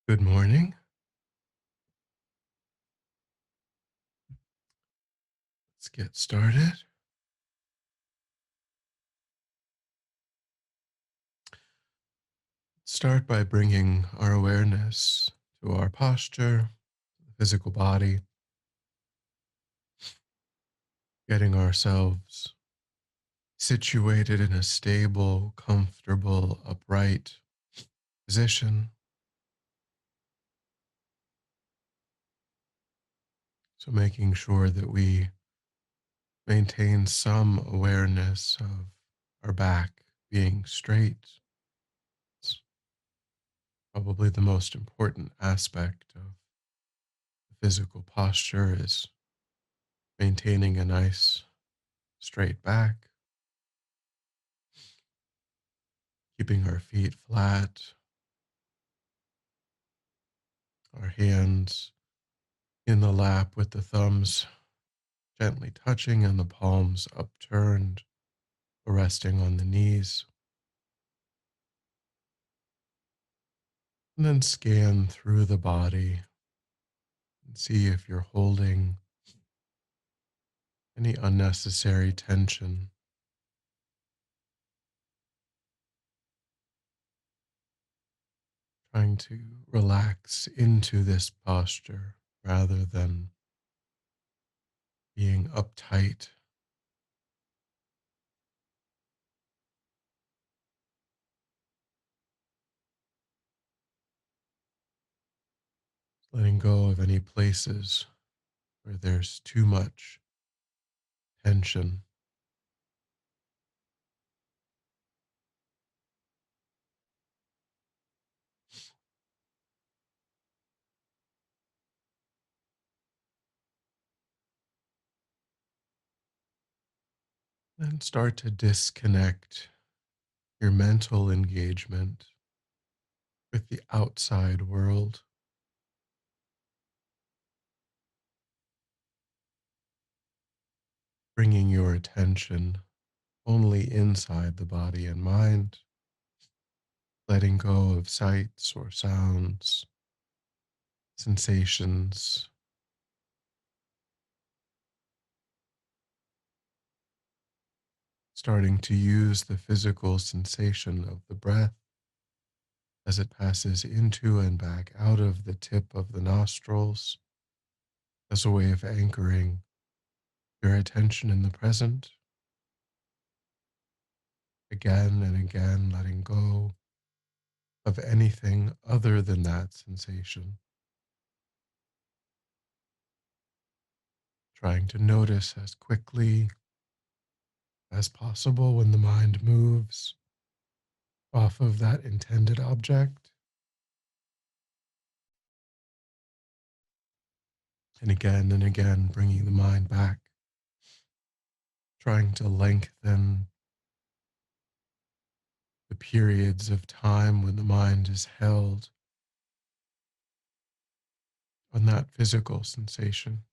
Good morning. Let's get started. Start by bringing our awareness to our posture, the physical body, getting ourselves situated in a stable, comfortable, upright position. So, making sure that we maintain some awareness of our back being straight. It's probably the most important aspect of the physical posture is maintaining a nice straight back, keeping our feet flat, our hands in the lap with the thumbs gently touching and the palms upturned or resting on the knees. And then scan through the body and see if you're holding any unnecessary tension, trying to relax into this posture rather than being uptight. Letting go of any places where there's too much tension. Then start to disconnect your mental engagement with the outside world, bringing your attention only inside the body and mind, letting go of sights or sounds, sensations, starting to use the physical sensation of the breath as it passes into and back out of the tip of the nostrils as a way of anchoring your attention in the present, again and again, letting go of anything other than that sensation. Trying to notice as quickly as possible when the mind moves off of that intended object. And again, bringing the mind back, trying to lengthen the periods of time when the mind is held on that physical sensation.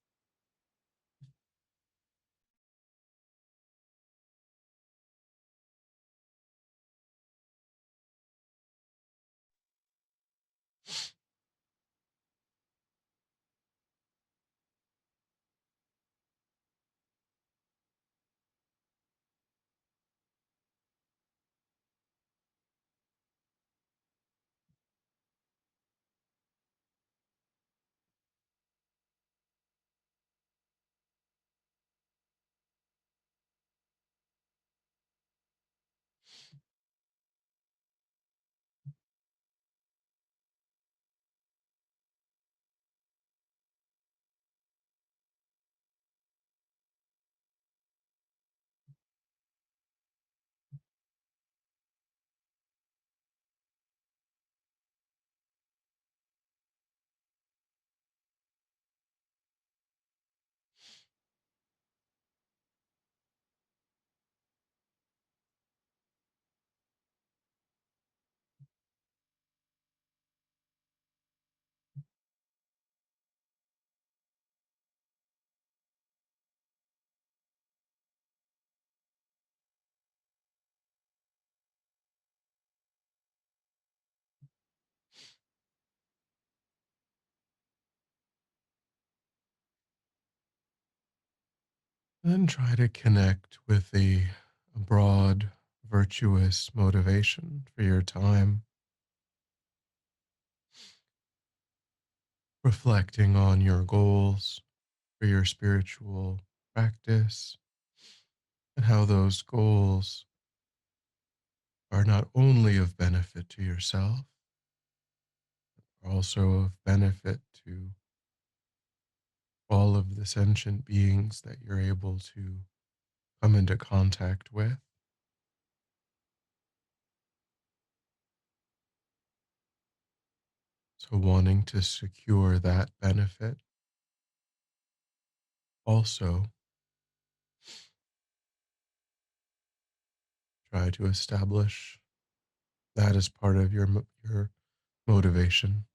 And then try to connect with a broad, virtuous motivation for your time, reflecting on your goals for your spiritual practice and how those goals are not only of benefit to yourself, but also of benefit to all of the sentient beings that you're able to come into contact with. So, wanting to secure that benefit, also try to establish that as part of your motivation.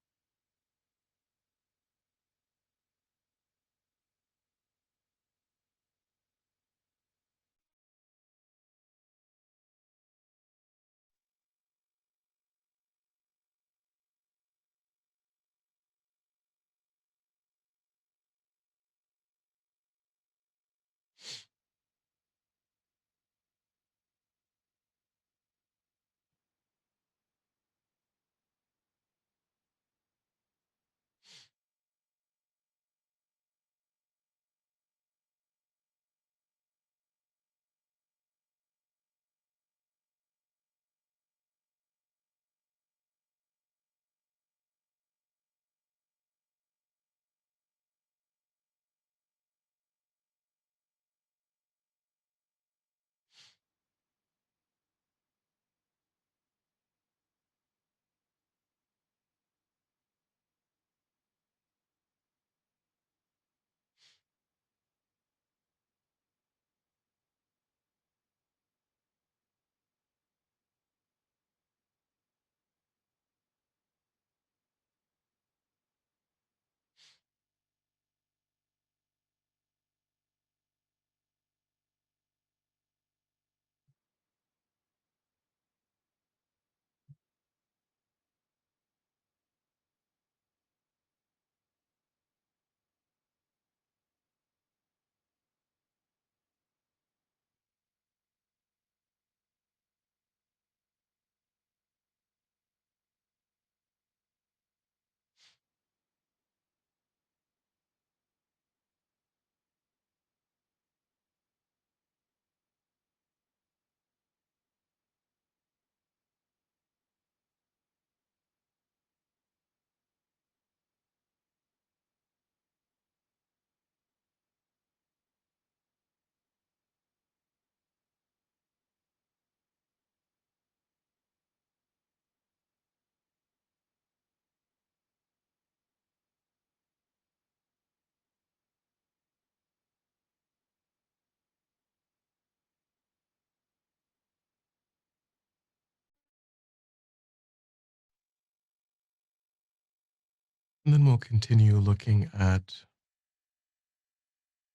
And then we'll continue looking at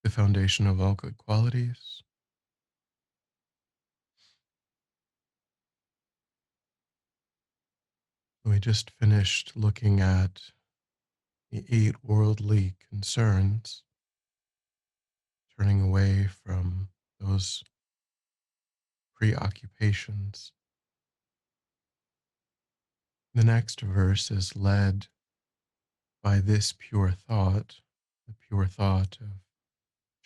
the foundation of all good qualities. We just finished looking at the eight worldly concerns, turning away from those preoccupations. The next verse is led by this pure thought, the pure thought of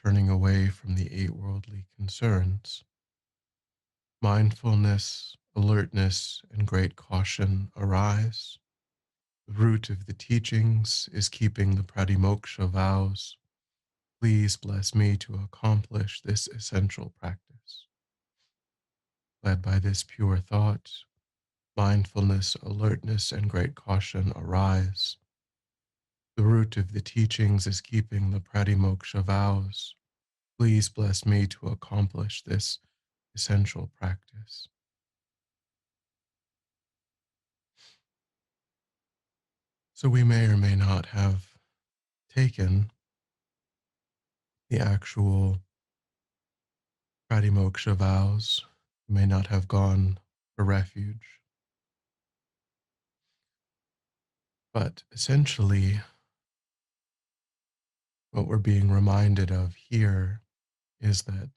turning away from the eight worldly concerns. Mindfulness, alertness, and great caution arise. The root of the teachings is keeping the pratimoksha vows. Please bless me to accomplish this essential practice. Led by this pure thought, mindfulness, alertness, and great caution arise. The root of the teachings is keeping the pratimoksha vows. Please bless me to accomplish this essential practice. So we may or may not have taken the actual pratimoksha vows, may not have gone for refuge, but essentially what we're being reminded of here is that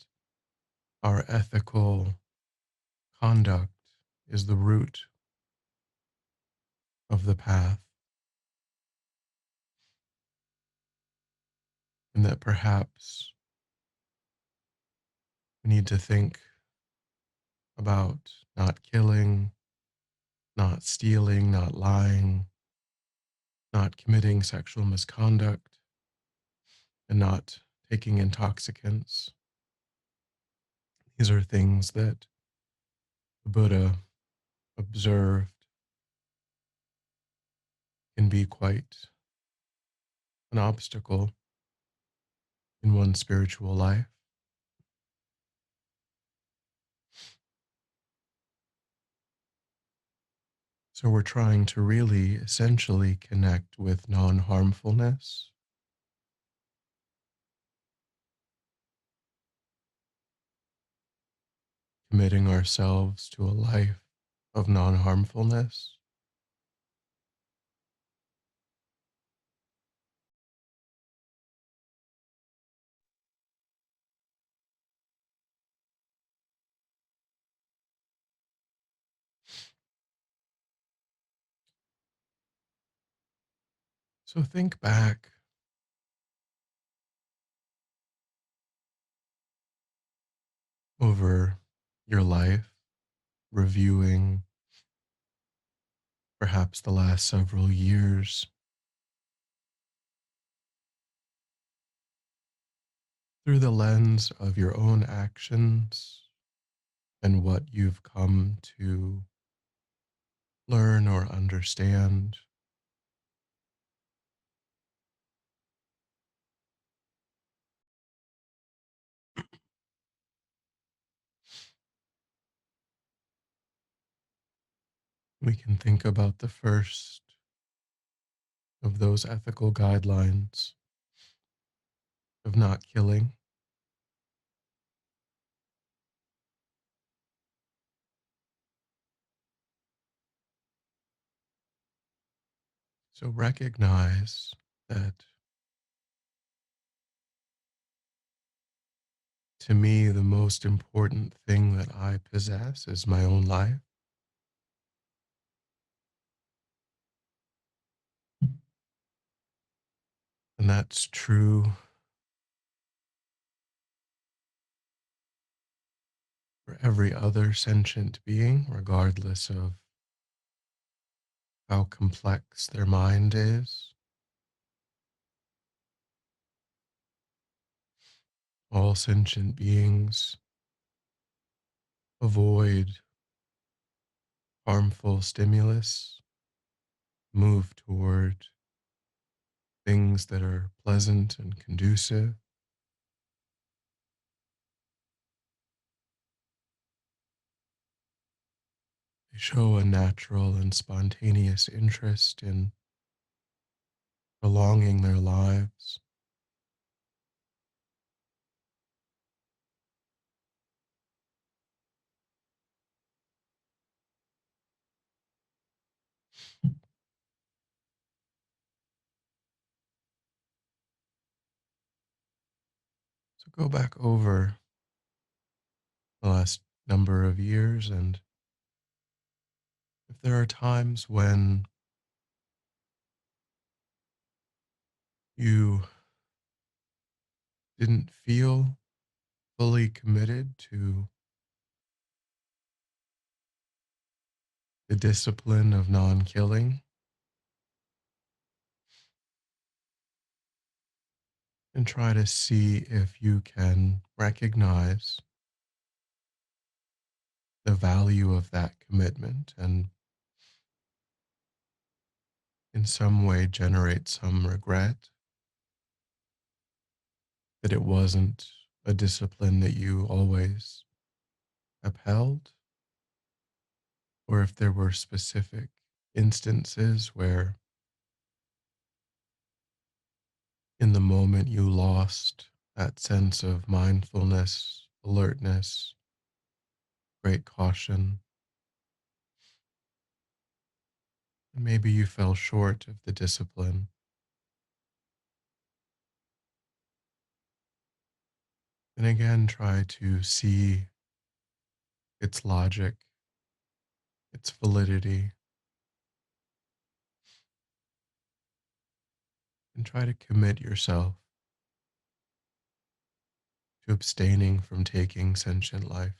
our ethical conduct is the root of the path, and that perhaps we need to think about not killing, not stealing, not lying, not committing sexual misconduct, and not taking intoxicants. These are things that the Buddha observed can be quite an obstacle in one's spiritual life. So we're trying to really essentially connect with non harmfulness, committing ourselves to a life of non harmfulness. So think back over your life, reviewing perhaps the last several years through the lens of your own actions and what you've come to learn or understand. We can think about the first of those ethical guidelines of not killing. So recognize that to me, the most important thing that I possess is my own life. And that's true for every other sentient being, regardless of how complex their mind is. All sentient beings avoid harmful stimulus, move toward things that are pleasant and conducive. They show a natural and spontaneous interest in prolonging their lives. So go back over the last number of years, and if there are times when you didn't feel fully committed to the discipline of non killing, and try to see if you can recognize the value of that commitment and in some way generate some regret that it wasn't a discipline that you always upheld, or if there were specific instances where in the moment you lost that sense of mindfulness, alertness, great caution, and maybe you fell short of the discipline. And again, try to see its logic, its validity, and try to commit yourself to abstaining from taking sentient life.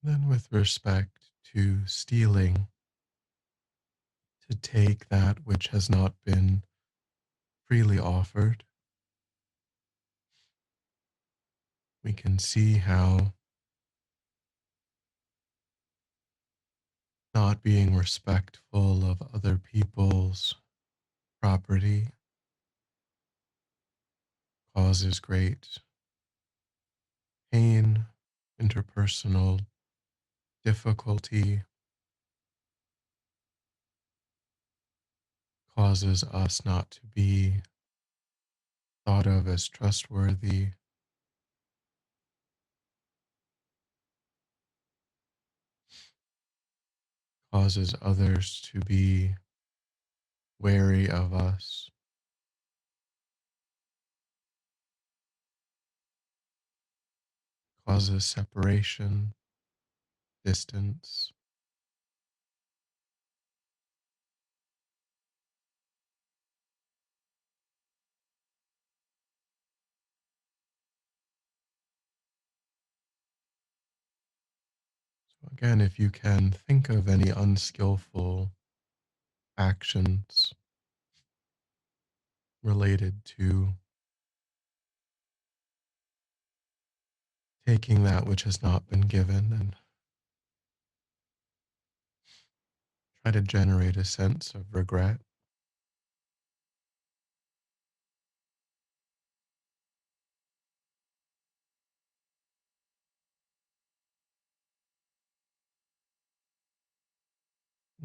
Then, with respect to stealing, to take that which has not been freely offered, we can see how not being respectful of other people's property causes great pain, interpersonal difficulty, causes us not to be thought of as trustworthy, causes others to be wary of us, causes separation, distance. So, again, if you can think of any unskillful actions related to taking that which has not been given, and try to generate a sense of regret.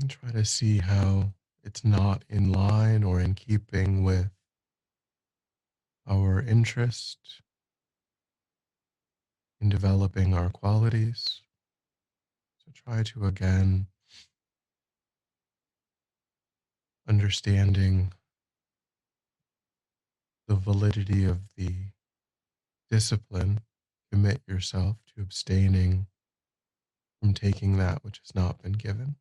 And try to see how it's not in line or in keeping with our interest in developing our qualities. So try to again understanding the validity of the discipline, commit yourself to abstaining from taking that which has not been given.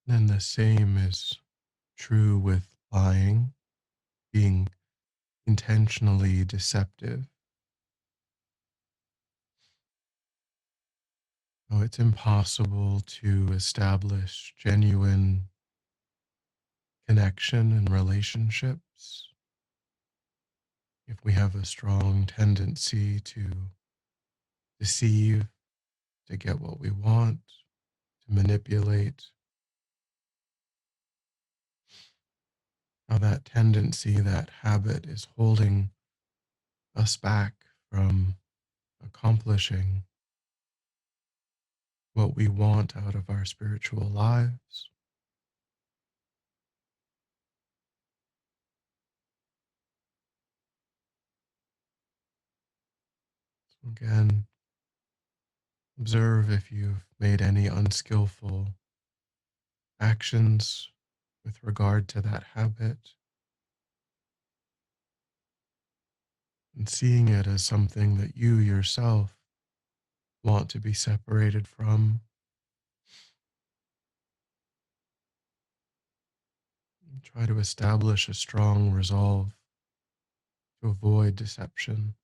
And the same is true with lying, being intentionally deceptive. Oh, it's impossible to establish genuine connection and relationships if we have a strong tendency to deceive, to get what we want, to manipulate. How that tendency, that habit is holding us back from accomplishing what we want out of our spiritual lives. So again, observe if you've made any unskillful actions with regard to that habit, and seeing it as something that you yourself want to be separated from. Try to establish a strong resolve to avoid deception.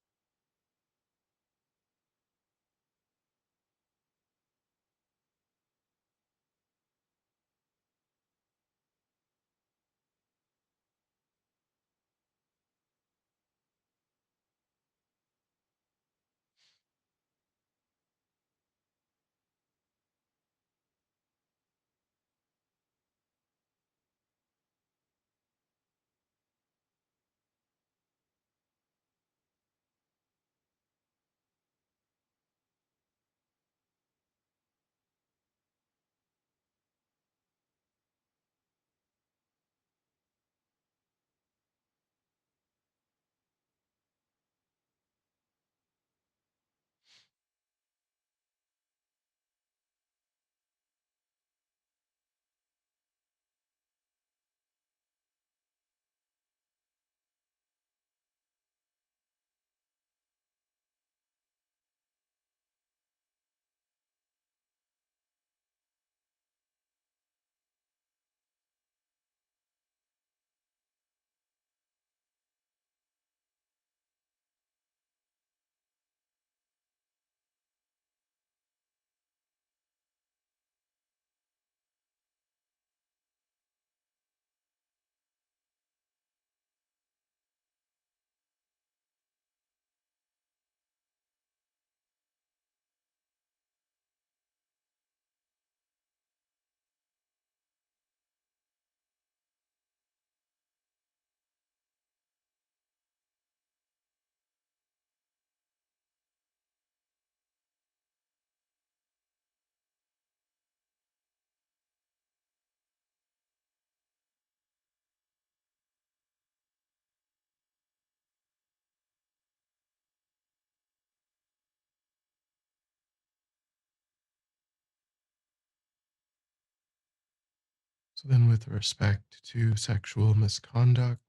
So then, with respect to sexual misconduct,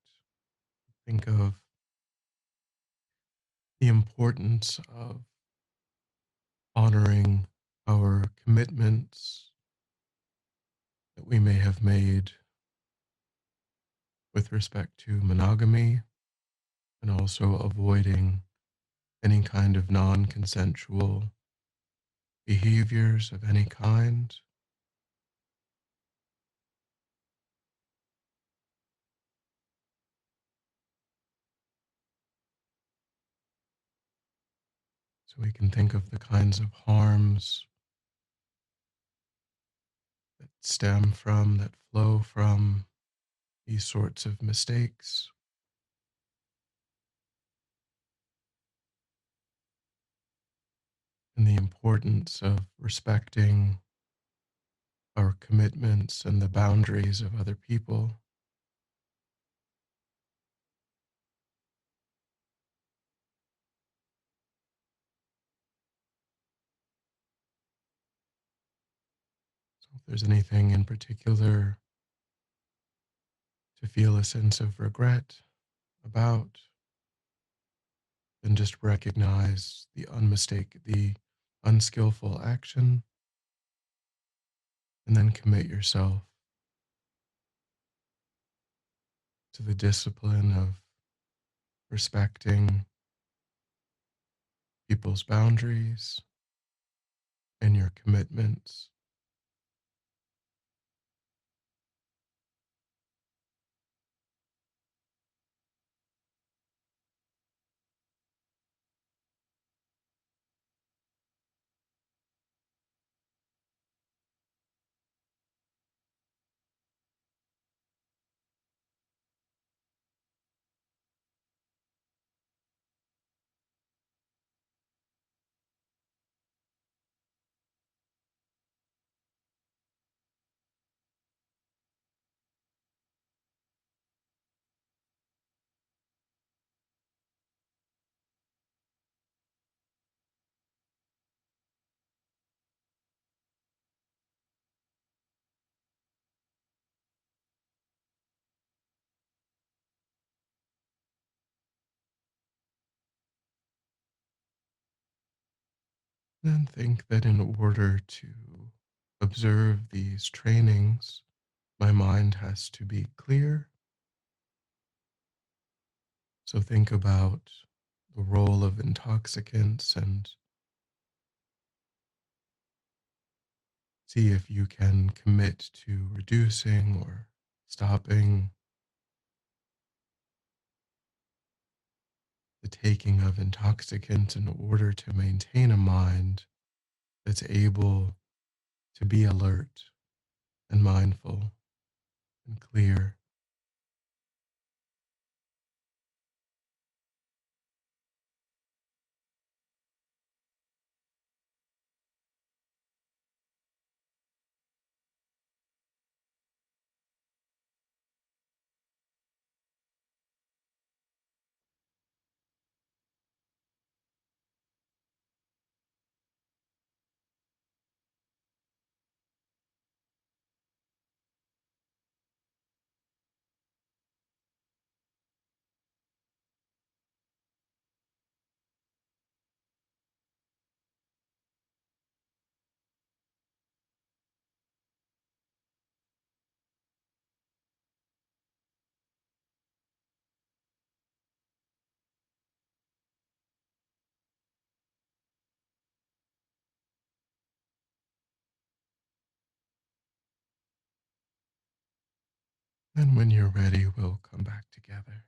think of the importance of honoring our commitments that we may have made with respect to monogamy and also avoiding any kind of non consensual behaviors of any kind. So we can think of the kinds of harms that stem from, that flow from these sorts of mistakes, and the importance of respecting our commitments and the boundaries of other people. So, if there's anything in particular to feel a sense of regret about, then just recognize the unskillful action, and then commit yourself to the discipline of respecting people's boundaries and your commitments. Then think that in order to observe these trainings, my mind has to be clear. So think about the role of intoxicants and see if you can commit to reducing or stopping the taking of intoxicants in order to maintain a mind that's able to be alert and mindful and clear. And when you're ready, we'll come back together.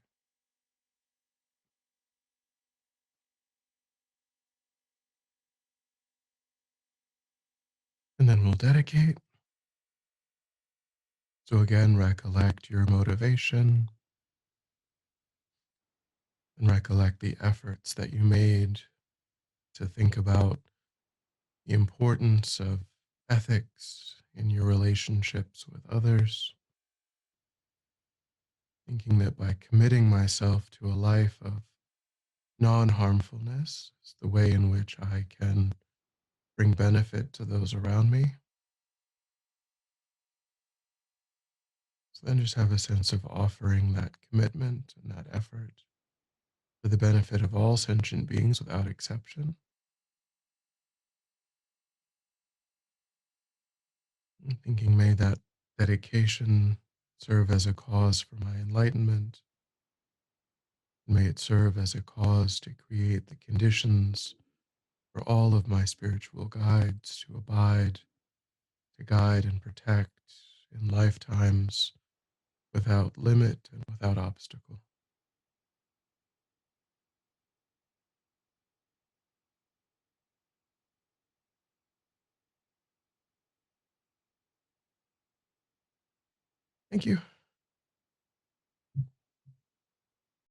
And then we'll dedicate. So again, recollect your motivation and recollect the efforts that you made to think about the importance of ethics in your relationships with others, thinking that by committing myself to a life of non harmfulness is the way in which I can bring benefit to those around me. So then just have a sense of offering that commitment and that effort for the benefit of all sentient beings without exception. And thinking, may that dedication serve as a cause for my enlightenment. May it serve as a cause to create the conditions for all of my spiritual guides to abide, to guide and protect in lifetimes without limit and without obstacle. Thank you.